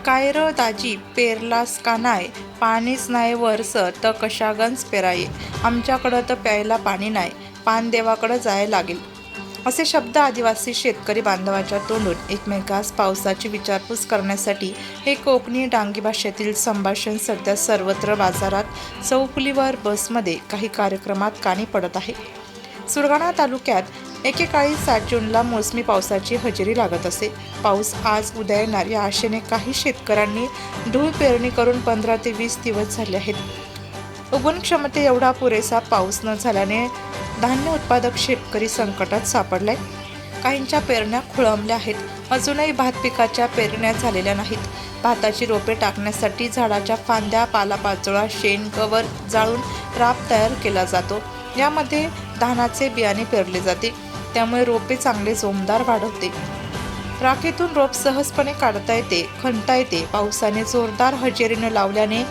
काय र दाजी पेरलास का नाय, पाणीच नाही वरस तर कशागंज पेराये, आमच्याकडं तर प्यायला पाणी नाही, पानदेवाकडं जायला लागेल. असे शब्द आदिवासी शेतकरी बांधवाच्या तोंडून एकमेकास पावसाची विचारपूस करण्यासाठी हे कोकणी डांगी भाषेतील संभाषण सध्या सर्वत्र बाजारात, चौफुलीवर, बसमध्ये, काही कार्यक्रमात कानी पडत आहे. सुरगाणा तालुक्यात एकेकाळी 7 जूनला मोसमी पावसाची हजेरी लागत असे. पाऊस आज उद्या येणार या आशेने काही शेतकऱ्यांनी धूळ पेरणी करून 15 ते 20 दिवस झाले आहेत. उगवण क्षमते एवढा पुरेसा पाऊस न झाल्याने धान्य उत्पादक शेतकरी संकटात सापडलाय. काहींच्या पेरण्या खोळंबल्या आहेत. अजूनही भात पिकाच्या पेरण्या झालेल्या नाहीत. भाताची रोपे टाकण्यासाठी झाडाच्या फांद्या, पालापाचोळा, शेण, गवत जाळून राब तयार केला जातो. यामध्ये धानाचे बियाणे पेरले जाते. त्यामुळे रोपे चांगले जोमदार वाढवते. राखेतून रोप सहजपणे काढता येते, खणता येते. पावसाने जोरदार हजेरीने लावल्याने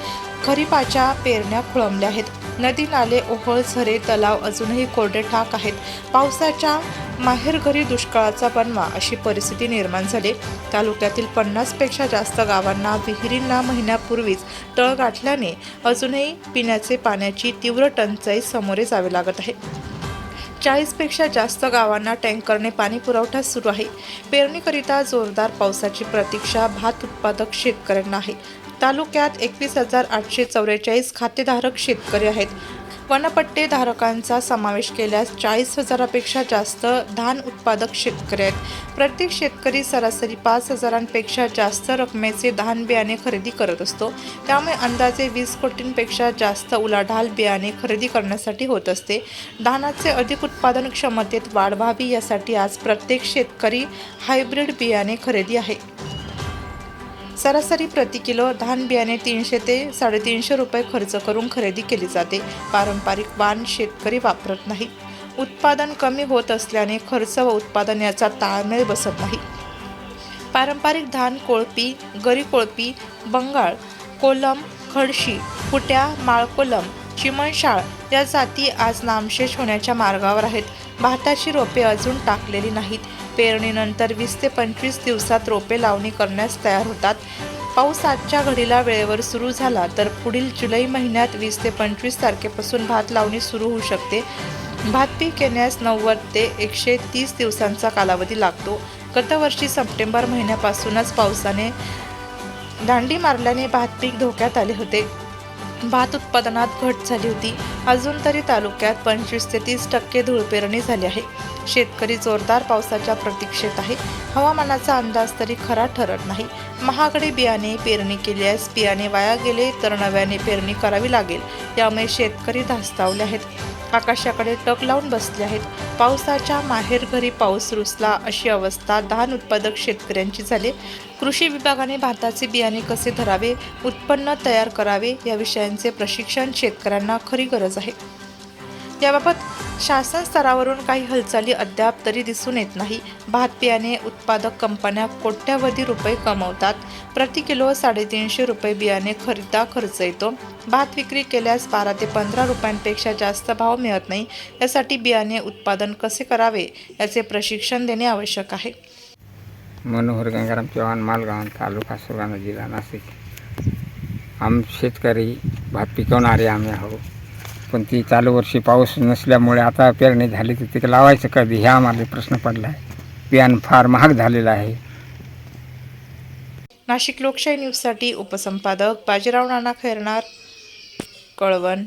खरीपाच्या पेरण्या खोळंबल्या आहेत. नदी, नाले, ओहोळ, झरे, तलाव अजूनही कोरडे ठाक आहेत. पावसाच्या माहेरघरी दुष्काळाचा बनवा अशी परिस्थिती निर्माण झाली. तालुक्यातील 50 पेक्षा जास्त गावांना विहिरींना महिन्यापूर्वीच तळ गाठल्याने अजूनही पिण्याचे पाण्याची तीव्र टंचाई सामोरे जावे लागत आहे. 40 पेक्षा जास्त गावांना टँकरने पाणी पुरवठा सुरू आहे. पेरणीकरिता जोरदार पावसाची प्रतीक्षा भात उत्पादक शेतकऱ्यांना आहे. तालुक्यात 21,844 खातेधारक शेतकरी आहेत. वनपट्टे धारकांचा समावेश केल्यास 40,000पेक्षा जास्त धान उत्पादक शेतकरी आहेत. प्रत्येक शेतकरी सरासरी 5,000पेक्षा जास्त रकमेचे धान बियाणे खरेदी करत असतो. त्यामुळे अंदाजे 20 कोटींपेक्षा जास्त उलाढाल बियाणे खरेदी करण्यासाठी होत असते. धानाचे अधिक उत्पादन क्षमतेत वाढ व्हावी यासाठी आज प्रत्येक शेतकरी हायब्रिड बियाणे खरेदी आहे. सरासरी प्रति किलो धान बियाणे 300 ते 350 रुपये खर्च करून खरेदी केली जाते. पारंपरिक वाण शेतकरी वापरत नाही. उत्पादन कमी होत असल्याने खर्च व उत्पादन याचा ताळमेळ बसत नाही. पारंपरिक धान कोळपी, गरी कोळपी, बंगाळ, कोलम, खडशी, फुट्या, माळकोलम, चिमणशाळ या जाती आज नामशेष होण्याच्या मार्गावर आहेत. भाताची रोपे अजून टाकलेली नाहीत. पेरणीनंतर 20 ते 25 दिवसात रोपे लावणी करण्यास तयार होतात. पाऊस आजच्या घडीला वेळेवर सुरू झाला तर पुढील जुलै महिन्यात 20 ते 25 तारखेपासून भात लावणी सुरू होऊ शकते. भात पीक येण्यास 90 ते 130 दिवसांचा कालावधी लागतो. गतवर्षी सप्टेंबर महिन्यापासूनच पावसाने दांडी मारल्याने भात पीक धोक्यात आले होते. भात उत्पादनात घट झाली होती. अजून तरी तालुक्यात 25 ते 30% धूळ पेरणी झाली आहे. शेतकरी जोरदार पावसाच्या प्रतीक्षेत आहे. हवामानाचा अंदाज तरी खरा ठरत नाही. महागडे बियाणे पेरणी केल्यास बियाणे वाया गेले तर नव्याने पेरणी करावी लागेल. यामुळे शेतकरी धास्तावले आहेत. आकाशाकडे टक लावून बसले आहेत. पावसाच्या माहेरघरी पाऊस रुसला अशी अवस्था धान उत्पादक शेतकऱ्यांची झाली. कृषी विभागाने भाताचे बियाणे कसे धरावे, उत्पन्न तयार करावे या विषयांचे प्रशिक्षण शेतकऱ्यांना खरी गरज आहे. याबाबत शासन स्तरावरून काही हालचाली अद्याप तरी दिसून येत नाही. भात बियाणे उत्पादक कंपन्या कोट्यवधी रुपये कमवतात. प्रति किलो 350 रुपये बियाणे खरेदीचा खर्च येतो. भात विक्री केल्यास 12 ते 15 रुपयांपेक्षा जास्त भाव मिळत नाही. यासाठी बियाणे उत्पादन कसे करावे याचे प्रशिक्षण देणे आवश्यक आहे. मनोहर गंगाराम चव्हाण, मालगाव, तालुका सुरगाणा, जिल्हा नाशिक. शेतकरी भात पिकवणारे आम्ही आहोत. पण ती चालू वर्षी पाऊस नसल्यामुळे आता पेरणी झाली तर तिथे लावायचं कधी ह्या आम्हाला प्रश्न पडला आहे. बियाणं फार महाग झालेलं आहे. नाशिक लोकशाही न्यूजसाठी उपसंपादक बाजीराव नाना खैरनार, कळवण.